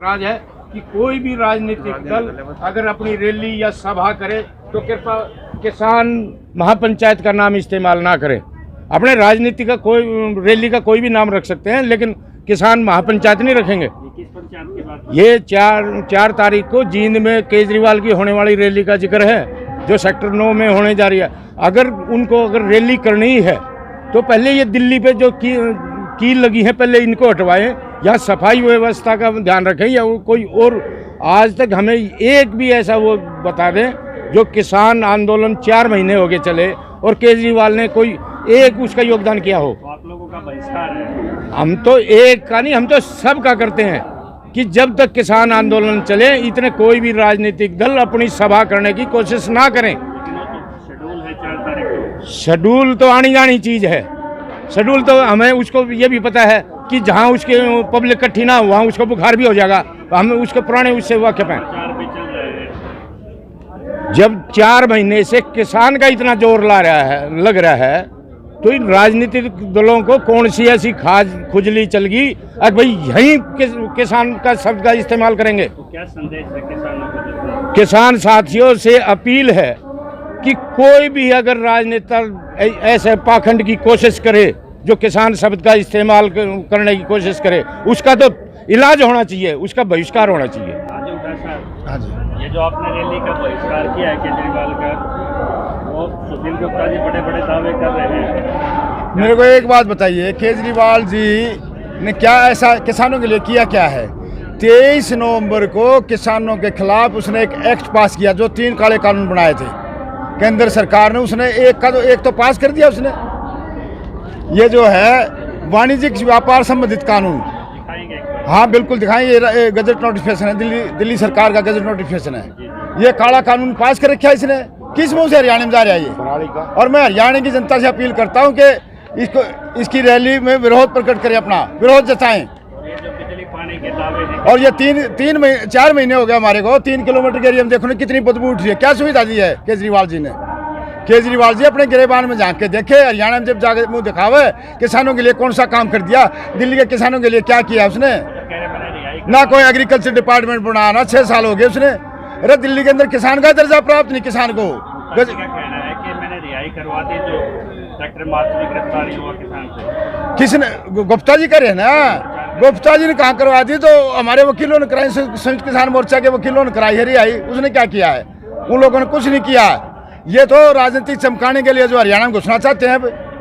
राज है कि कोई भी राजनीतिक दल अगर अपनी रैली या सभा करे तो कृपया किसान महापंचायत का नाम इस्तेमाल ना करें। अपने राजनीति का कोई रैली का कोई भी नाम रख सकते हैं, लेकिन किसान महापंचायत नहीं रखेंगे। किस पंचायत की बात? ये चार तारीख को जींद में केजरीवाल की होने वाली रैली का जिक्र है, जो सेक्टर 9 में होने जा रही है। अगर रैली करनी है तो पहले ये दिल्ली पे जो कील लगी है पहले इनको हटवाएं, या सफाई व्यवस्था का ध्यान रखें, या कोई और आज तक हमें एक भी ऐसा वो बता दें जो किसान आंदोलन 4 महीने हो गए चले और केजरीवाल ने कोई एक उसका योगदान किया हो। तो आप लोगों का बहिष्कार है? हम तो एक का नहीं, हम तो सब का करते हैं कि जब तक किसान आंदोलन चले इतने कोई भी राजनीतिक दल अपनी सभा करने की कोशिश ना करें। शेड्यूल है 4 तारीख को। शेड्यूल तो आनी जानी चीज है। शेड्यूल तो हमें उसको ये भी पता है कि जहाँ उसके पब्लिक इकट्ठी ना हो वहाँ उसको बुखार भी हो जाएगा। हम उसके पुराने उससे वाकिफ हैं। प्रचार भी चल रहे हैं। जब 4 महीने से किसान का इतना जोर लग रहा है तो इन राजनीतिक दलों को कौन सी ऐसी खुजली चल गई अब भाई यहीं किसान का शब्द का इस्तेमाल करेंगे। तो क्या संदेश है किसानों को? किसान साथियों से अपील है कि कोई भी अगर राजनेता ऐसे पाखंड की कोशिश करे, जो किसान शब्द का इस्तेमाल करने की कोशिश करे, उसका तो इलाज होना चाहिए, उसका बहिष्कार होना चाहिए। राजू उड़ा साहब, हाँ जी, ये जो आपने रैली का बहिष्कार किया है केजरीवाल का, वो सुशील गुप्ता जी बड़े बड़े दावे कर रहे हैं। मेरे को एक बात बताइए, केजरीवाल जी ने क्या ऐसा किसानों के लिए किया क्या है? 23 नवंबर को किसानों के खिलाफ उसने एक एक्ट पास किया, जो 3 काले कानून बनाए थे केंद्र सरकार ने। उसने एक तो पास कर दिया उसने। ये जो है वाणिज्यिक व्यापार संबंधित कानून, दिखाएंगे? हाँ बिल्कुल दिखाएंगे। ये गजट नोटिफिकेशन है, दिल्ली सरकार का गजट नोटिफिकेशन है। ये काला कानून पास कर रखा है इसने। किस मुंह से हरियाणा में जा रहा है ये? और मैं हरियाणा की जनता से अपील करता हूँ कि इसकी रैली में विरोध प्रकट करें, अपना विरोध जताएं। ये जो बिजली पानी के दावे हैं, और ये 4 महीने हो गए हमारे को, 3 किलोमीटर के एरिया में देखो ना कितनी बदबू उठ रही है। क्या सुविधा दी है केजरीवाल जी ने? केजरीवाल जी अपने गिरेबान में झांक के देखे, हरियाणा में जब जाकर मुंह दिखावे किसानों के लिए कौन सा काम कर दिया, दिल्ली के किसानों के लिए क्या किया उसने? ना कोई एग्रीकल्चर डिपार्टमेंट बनाना, 6 साल हो गए उसने। अरे दिल्ली के अंदर किसान का दर्जा प्राप्त नहीं किसान को। क्या कहना है कि मैंने रिहाई करवा दी जो डॉक्टर माधवी गिरफ्तारी हुआ किसान से? किसने? गुप्ता जी करे ना। गुप्ता जी ने कहाँ करवा दी? तो हमारे वकीलों ने कराई, संयुक्त किसान मोर्चा के वकीलों ने कराई है रिहाई। उसने क्या किया है? उन लोगों ने कुछ नहीं किया। ये तो राजनीतिक चमकाने के लिए जो हरियाणा में घुसना चाहते हैं,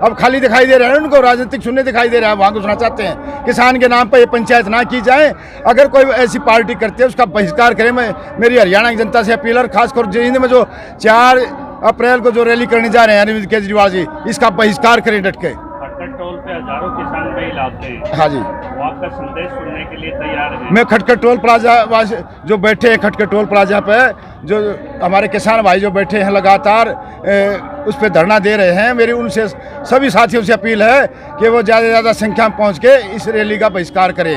अब खाली दिखाई दे रहे हैं उनको, राजनीतिक शून्य दिखाई दे रहा है, वहाँ घुसना चाहते हैं। किसान के नाम पर ये पंचायत ना की जाए। अगर कोई ऐसी पार्टी करती है उसका बहिष्कार करें। मेरी हरियाणा की जनता से अपील है, खासकर जींद में जो 4 अप्रैल को जो रैली करने जा रहे हैं अरविंद केजरीवाल जी, इसका बहिष्कार करें डट के। खटखट टोल पे हजारों किसान बैल आते हैं। हाँ जी, वो आपका संदेश सुनने के लिए तैयार है। मैं खटखट टोल प्लाजा जो बैठे हैं, खटखट टोल प्लाजा पे जो हमारे किसान भाई जो बैठे हैं लगातार उस पर धरना दे रहे हैं, मेरी उनसे सभी साथियों से अपील है कि वो ज़्यादा से ज़्यादा संख्या में पहुँच के इस रैली का बहिष्कार करें।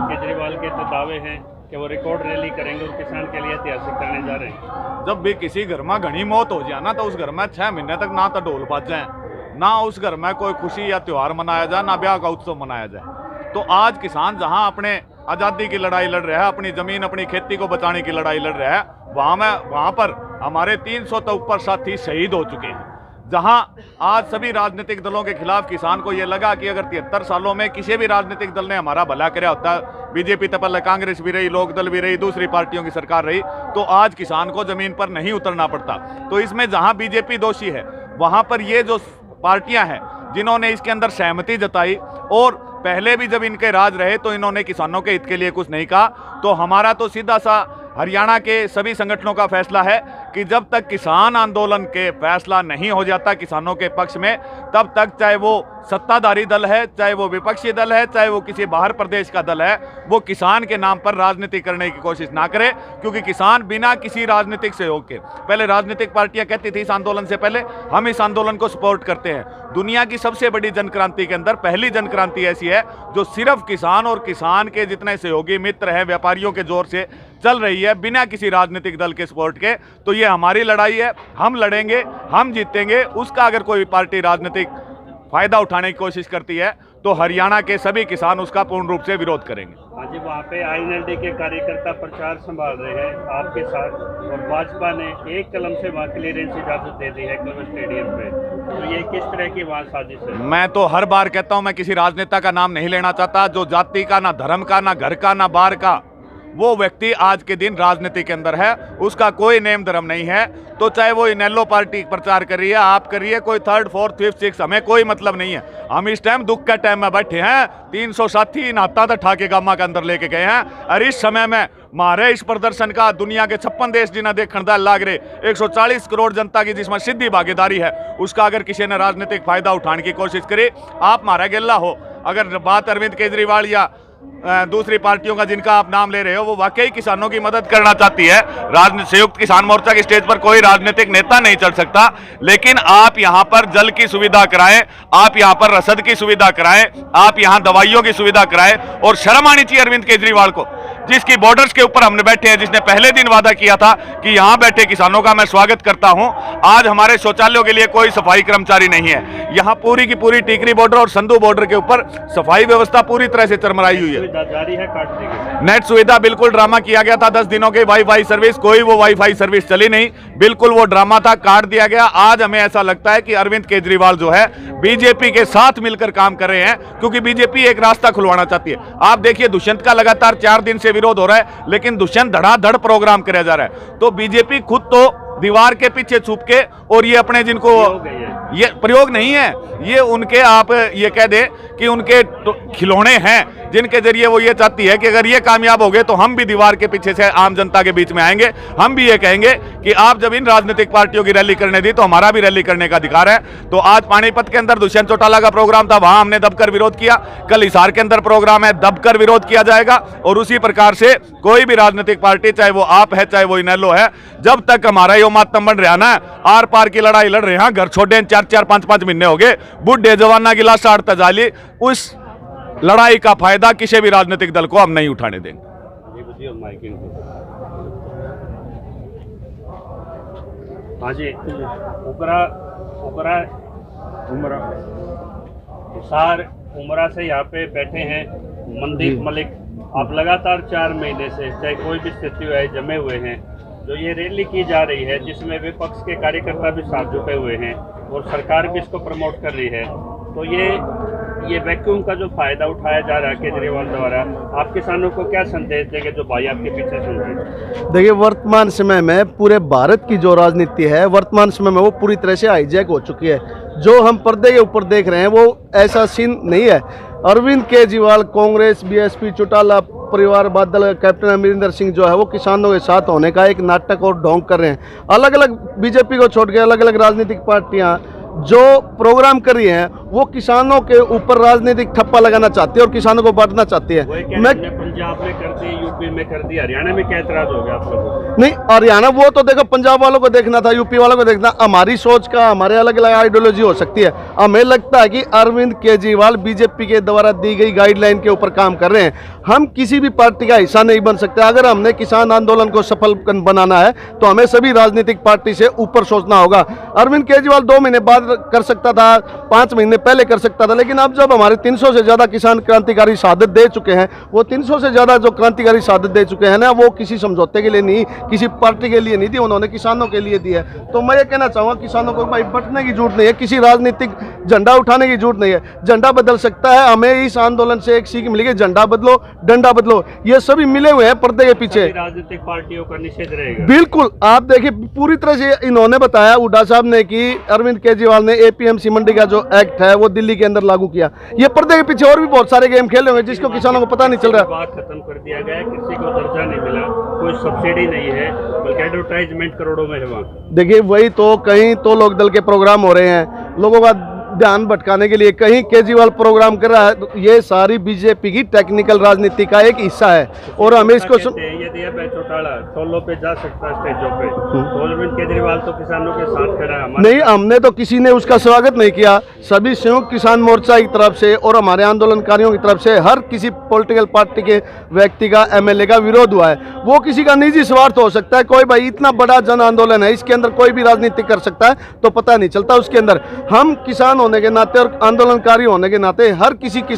केजरीवाल के तो दावे हैं कि वो रिकॉर्ड रैली करेंगे और किसान के लिए ऐतिहासिक करने जा रहे हैं। जब भी किसी घर में घनी मौत हो जाए ना, तो उस घर में 6 महीने तक ना तो ढोल बाजे, ना उस घर में कोई खुशी या त्यौहार मनाया जाए, ना ब्याह का उत्सव मनाया जाए। तो आज किसान जहां अपने आज़ादी की लड़ाई लड़ रहा है, अपनी ज़मीन अपनी खेती को बचाने की लड़ाई लड़ रहा है, वहाँ पर हमारे 300 तो ऊपर साथी शहीद हो चुके हैं। जहां आज सभी राजनीतिक दलों के खिलाफ किसान को ये लगा कि अगर 73 सालों में किसी भी राजनीतिक दल ने हमारा भला कराया होता, बीजेपी तो पहले कांग्रेस भी रही, लोकदल भी रही, दूसरी पार्टियों की सरकार रही, तो आज किसान को जमीन पर नहीं उतरना पड़ता। तो इसमें जहां बीजेपी दोषी है, वहां पर ये जो पार्टियां हैं जिन्होंने इसके अंदर सहमति जताई, और पहले भी जब इनके राज रहे तो इन्होंने किसानों के हित के लिए कुछ नहीं कहा। तो हमारा तो सीधा सा हरियाणा के सभी संगठनों का फैसला है कि जब तक किसान आंदोलन के फैसला नहीं हो जाता किसानों के पक्ष में, तब तक चाहे वो सत्ताधारी दल है, चाहे वो विपक्षी दल है, चाहे वो किसी बाहर प्रदेश का दल है, वो किसान के नाम पर राजनीति करने की कोशिश ना करे। क्योंकि किसान बिना किसी राजनीतिक सहयोग के, पहले राजनीतिक पार्टियां कहती थी इस आंदोलन से पहले हम इस आंदोलन को सपोर्ट करते हैं। दुनिया की सबसे बड़ी जन क्रांति के अंदर पहली जन क्रांति ऐसी है जो सिर्फ किसान और किसान के जितने सहयोगी मित्र हैं, व्यापारियों के जोर से चल रही है, बिना किसी राजनीतिक दल के सपोर्ट के। तो ये हमारी लड़ाई है, हम लड़ेंगे, हम जीतेंगे। उसका अगर कोई पार्टी राजनीतिक फायदा उठाने की कोशिश करती है तो हरियाणा के सभी किसान उसका पूर्ण रूप से विरोध करेंगे। हाँ जी, वहाँ पे आईएनएलडी के कार्यकर्ता प्रचार संभाल रहे हैं आपके साथ, और भाजपा ने एक कलम से वहाँ क्लियरेंस इजाजत दे दी है क्लब स्टेडियम पे, तो ये किस तरह की वहाँ साजिश है? मैं तो हर बार कहता हूं, मैं किसी राजनेता का नाम नहीं लेना चाहता, जो जाति का, ना धर्म का, ना घर का, ना बार का, वो व्यक्ति आज के दिन राजनीति के अंदर है, उसका कोई नेम धर्म नहीं है। तो चाहे वो इनेलो पार्टी प्रचार कर रही है, आप कर रही है, कोई थर्ड फोर्थ फिफ्थ सिक्स, हमें कोई मतलब नहीं है। हम इस टाइम दुख के टाइम में बैठे हैं। 300 साथी नाता तो ठाके गामा के अंदर लेके गए हैं, और इस समय में मारे इस प्रदर्शन का दुनिया के 56 देश जिन्हें देखने दा लाग रहे, 140 करोड़ जनता की जिसमें सीधी भागीदारी है, उसका अगर किसी ने राजनीतिक फायदा उठाने की कोशिश करी, आप मारा गेला हो। अगर बात अरविंद केजरीवाल या दूसरी पार्टियों का जिनका आप नाम ले रहे हो, वो वाकई किसानों की मदद करना चाहती है, संयुक्त किसान मोर्चा की स्टेज पर कोई राजनीतिक नेता नहीं चढ़ सकता, लेकिन आप यहां पर जल की सुविधा कराएं, आप यहां पर रसद की सुविधा कराएं, आप यहां दवाइयों की सुविधा कराएं। और शर्म आनी चाहिए अरविंद केजरीवाल को, जिसकी बॉर्डर्स के ऊपर हमने बैठे हैं, जिसने पहले दिन वादा किया था कि यहां बैठे किसानों का मैं स्वागत करता हूं। आज हमारे शौचालयों के लिए कोई सफाई कर्मचारी नहीं है। यहां पूरी की पूरी टीकरी बॉर्डर और संधू बॉर्डर के ऊपर सफाई व्यवस्था पूरी तरह से चरमराई हुई है। जारी है काटने की नेट सुविधा बिल्कुल ड्रामा किया गया था, 10 दिनों के वाईफाई सर्विस, कोई वो वाईफाई सर्विस चली नहीं, बिल्कुल वो ड्रामा था, काट दिया गया। आज हमें ऐसा लगता है कि अरविंद केजरीवाल जो है बीजेपी के साथ मिलकर काम कर रहे हैं, क्योंकि बीजेपी एक रास्ता खुलवाना चाहती है। आप देखिए, दुष्यंत का लगातार 4 दिन से विरोध हो रहा है, लेकिन दुष्यंत धड़ाधड़ प्रोग्राम किया जा रहा है। तो बीजेपी खुद तो दीवार के पीछे छुप के, और ये अपने जिनको ये प्रयोग नहीं है, ये उनके, आप ये कह दे कि उनके खिलौने हैं, जिनके जरिए वो ये चाहती है कि अगर ये कामयाब हो गए तो हम भी दीवार के पीछे से आम जनता के बीच में आएंगे, हम भी ये कहेंगे कि आप जब इन राजनीतिक पार्टियों की रैली करने दी तो हमारा भी रैली करने का अधिकार है। तो आज पानीपत के अंदर दुष्यंत चौटाला का प्रोग्राम था, वहां हमने दबकर विरोध किया। कल हिसार के अंदर प्रोग्राम है, दबकर विरोध किया जाएगा। और उसी प्रकार से कोई भी राजनीतिक पार्टी, चाहे वो आप है चाहे वो इनेलो है, जब तक हमारा यो मातम बन रहा ना, आर पार की लड़ाई लड़ रहे हैं, घर छोड़े 4-4 5-5 महीने हो गए, बुढ़े जवाना की लाश आड़ता जाली, उस लड़ाई का फायदा किसी भी राजनीतिक दल को हम नहीं उठाने देंगे। हाँ जी, उमरा से यहाँ पे बैठे हैं मनदीप मलिक। आप लगातार 4 महीने से, चाहे कोई भी स्थिति है, जमे हुए हैं। जो ये रैली की जा रही है, जिसमें विपक्ष के कार्यकर्ता भी साथ जुटे हुए हैं और सरकार भी इसको प्रमोट कर रही है, तो ये वैक्यूम का जो फायदा उठाया जा रहा है केजरीवाल द्वारा, आप किसानों को क्या संदेश देंगे जो भाई आपके पीछे सुन रहे हैं? देखिए, वर्तमान समय में पूरे भारत की जो राजनीति है, वर्तमान समय में वो पूरी तरह से हाईजैक हो चुकी है। जो हम पर्दे के ऊपर देख रहे हैं वो ऐसा सीन नहीं है। अरविंद केजरीवाल, कांग्रेस, बीएसपी, चौटाला परिवार, बादल, कैप्टन अमरिंदर सिंह जो है वो किसानों के साथ होने का एक नाटक और ढोंग कर रहे हैं। अलग अलग बीजेपी को छोड़ के अलग अलग राजनीतिक पार्टियां जो प्रोग्राम कर रही हैं, वो किसानों के ऊपर राजनीतिक ठप्पा लगाना चाहती है और किसानों को बांटना चाहती है। मैं पंजाब में कर दी, यूपी में कर दी, हरियाणा में क्या एतराज हो गया आप लोगों को? नहीं, हरियाणा वो तो देखो, पंजाब वालों को देखना था, यूपी वालों को देखना। हमारी सोच का, हमारे अलग अलग आइडियोलॉजी हो सकती है। हमें लगता है कि अरविंद केजरीवाल बीजेपी के द्वारा दी गई गाइडलाइन के ऊपर काम कर रहे हैं। हम किसी भी पार्टी का हिस्सा नहीं बन सकते। अगर हमने किसान आंदोलन को सफल बनाना है तो हमें सभी राजनीतिक पार्टी से ऊपर सोचना होगा। अरविंद केजरीवाल 2 महीने बाद कर सकता था, 5 महीने पहले कर सकता था, लेकिन अब जब हमारे 300 से ज्यादा किसान क्रांतिकारी शहादत दे चुके हैं, वो 300 से ज्यादा जो क्रांतिकारी शहादत दे चुके हैं ना, वो किसी समझौते के लिए नहीं, किसी पार्टी के लिए नहीं दी, उन्होंने किसानों के लिए दी है। तो मैं ये कहना चाहूँगा, किसानों को भाई बटने की जरूरत नहीं है, किसी राजनीतिक झंडा उठाने की जरूरत नहीं है। झंडा बदल सकता है। हमें इस आंदोलन से एक सीख मिली, झंडा बदलो, डंडा बदलो। ये सभी मिले हुए हैं पर्दे के पीछे। राजनीतिक पार्टियों का निषेध रहेगा। बिल्कुल, आप देखिए पूरी तरह से इन्होंने बताया, हुड्डा साहब ने, कि अरविंद केजरीवाल ने एपीएमसी मंडी का जो एक्ट है वो दिल्ली के अंदर लागू किया। ये पर्दे के पीछे और भी बहुत सारे गेम खेले हुए हैं जिसको किसानों को पता नहीं चल रहा। बात खत्म कर दिया गया, किसी को दर्जा नहीं मिला, कोई सब्सिडी नहीं है, बल्कि एडवर्टाइजमेंट करोड़ों में है वहाँ। देखिए, वही तो, कहीं तो लोक दल के प्रोग्राम हो रहे हैं, लोगों का ध्यान भटकाने के लिए, कहीं केजरीवाल प्रोग्राम कर रहा है। तो ये सारी बीजेपी की टेक्निकल राजनीति का एक हिस्सा है और हमें इसको यदि चौटाला सोलो पे जा सकता है स्टेजों पे, तो अरविंद केजरीवाल तो किसानों के साथ खड़ा है। नहीं, हमने तो किसी ने उसका स्वागत नहीं किया। सभी संयुक्त किसान मोर्चा की तरफ से और हमारे आंदोलनकारियों की तरफ से हर किसी पॉलिटिकल पार्टी के व्यक्ति का, एमएलए का विरोध हुआ है। वो किसी का निजी स्वार्थ हो सकता है। कोई भाई इतना बड़ा जन आंदोलन है, इसके अंदर कोई भी राजनीति कर सकता है, तो पता नहीं चलता उसके अंदर। हम किसान होने के नाते और आंदोलनकारी होने के नाते हर किसी की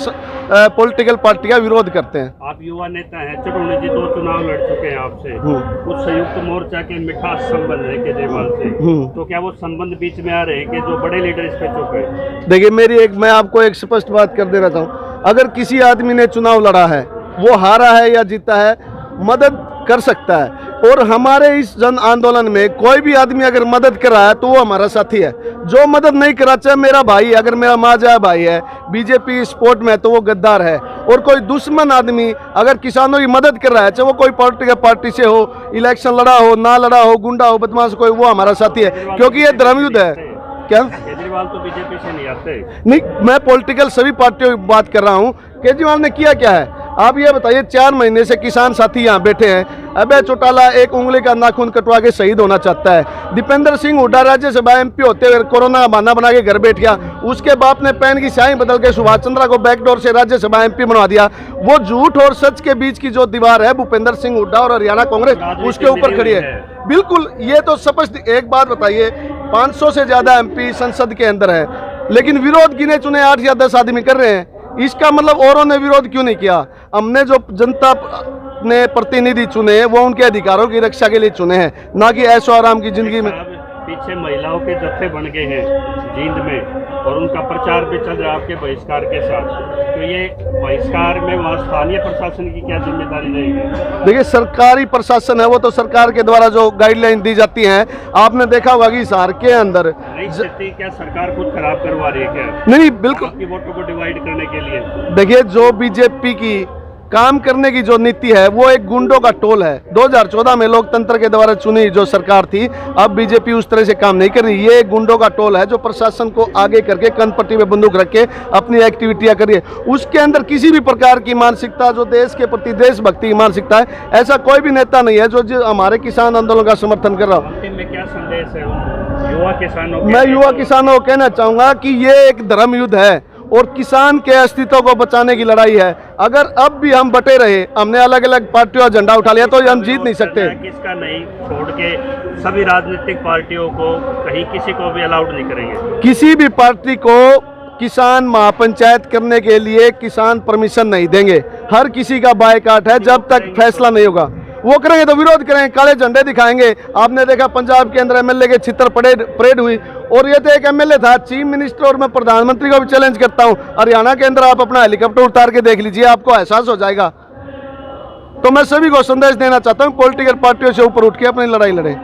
पॉलिटिकल पार्टी का विरोध करते हैं। आप युवा नेता हैं, चटोनी जी 2 चुनाव लड़ चुके हैं आपसे, कुछ संयुक्त मोर्चा के मिठास संबंध है केजरीवाल से, तो क्या वो संबंध बीच में आ रहे हैं कि जो बड़े लीडर इस पे चुप है? देखिए मैं आपको एक स्पष्ट बात कर देना चाहूँ, अगर किसी आदमी ने चुनाव लड़ा है, वो हारा है या जीता है, मदद कर सकता है। और हमारे इस जन आंदोलन में कोई भी आदमी अगर मदद कर रहा है तो वो हमारा साथी है। जो मदद नहीं करा, चाहे मेरा भाई, अगर मेरा माजा भाई है बीजेपी सपोर्ट में, तो वो गद्दार है। और कोई दुश्मन आदमी अगर किसानों की मदद कर रहा है, चाहे वो कोई पॉलिटिकल पार्टी से हो, इलेक्शन लड़ा हो, ना लड़ा हो, गुंडा हो, बदमाश कोई, वो हमारा साथी है, क्योंकि ये धर्मयुद्ध है। क्या केजरीवाल तो बीजेपी से नहीं आते? नहीं, मैं पॉलिटिकल सभी पार्टियों की बात कर रहा हूँ। केजरीवाल ने किया क्या है, आप ये बताइए। 4 महीने से किसान साथी यहाँ बैठे हैं। अभय चौटाला एक उंगली का नाखून कटवा के शहीद होना चाहता है। दीपेंद्र सिंह हुड्डा राज्यसभा MP होते हुए कोरोना का बहाना बना के घर बैठ गया। उसके बाप ने पैन की स्याही बदल के सुभाष चंद्रा को बैकडोर से राज्यसभा MP बनवा दिया। वो झूठ और सच के बीच की जो दीवार है भूपेंद्र सिंह हुड्डा और हरियाणा कांग्रेस उसके ऊपर खड़ी है। बिल्कुल, ये तो स्पष्ट। एक बात बताइए, 500 से ज्यादा MP संसद के अंदर है, लेकिन विरोध गिने चुने 8 या 10 आदमी कर रहे हैं। इसका मतलब औरों ने विरोध क्यों नहीं किया? हमने जो जनता ने प्रतिनिधि चुने वो उनके अधिकारों की रक्षा के लिए चुने हैं, ना कि ऐशो आराम की जिंदगी में। पीछे महिलाओं के जत्थे बन गए हैं जींद में, और उनका प्रचार भी चल रहा है आपके बहिष्कार के साथ, तो ये बहिष्कार में वहाँ स्थानीय प्रशासन की क्या जिम्मेदारी रहेगी? देखिए, सरकारी प्रशासन है वो तो सरकार के द्वारा जो गाइडलाइन दी जाती हैं, आपने देखा होगा कि शहर के अंदर स्थिति क्या सरकार खुद खराब करवा रही है क्या? नहीं, बिल्कुल। आपकी वोटों को डिवाइड करने के लिए देखिए, जो बीजेपी की काम करने की जो नीति है वो एक गुंडों का टोल है। 2014 में लोकतंत्र के द्वारा चुनी जो सरकार थी, अब बीजेपी उस तरह से काम नहीं कर रही। ये एक गुंडों का टोल है जो प्रशासन को आगे करके कनपट्टी में बंदूक रख के अपनी एक्टिविटियां करिए। उसके अंदर किसी भी प्रकार की मानसिकता, जो देश के प्रति देशभक्ति की मानसिकता है, ऐसा कोई भी नेता नहीं है जो हमारे किसान आंदोलन का समर्थन कर रहा हो। अंतिम में क्या संदेश है युवा किसानों? मैं युवा किसानों को कहना चाहूंगा कि ये एक धर्म युद्ध है और किसान के अस्तित्व को बचाने की लड़ाई है। अगर अब भी हम बटे रहे, हमने अलग अलग पार्टियों का झंडा उठा लिया, तो हम जीत नहीं सकते। किसका नहीं छोड़ के सभी राजनीतिक पार्टियों को कहीं किसी को भी अलाउड नहीं करेंगे। किसी भी पार्टी को किसान महापंचायत करने के लिए किसान परमिशन नहीं देंगे। हर किसी का बायकाट है जब तक फैसला नहीं होगा। वो करेंगे तो विरोध करेंगे, काले झंडे दिखाएंगे। आपने देखा पंजाब के अंदर MLA के चित्र परेड हुई, और ये तो एक MLA था, चीफ मिनिस्टर, और मैं प्रधानमंत्री को भी चैलेंज करता हूं, हरियाणा के अंदर आप अपना हेलीकॉप्टर उतार के देख लीजिए, आपको एहसास हो जाएगा। तो मैं सभी को संदेश देना चाहता हूं, पॉलिटिकल पार्टियों से ऊपर उठ के अपनी लड़ाई लड़े।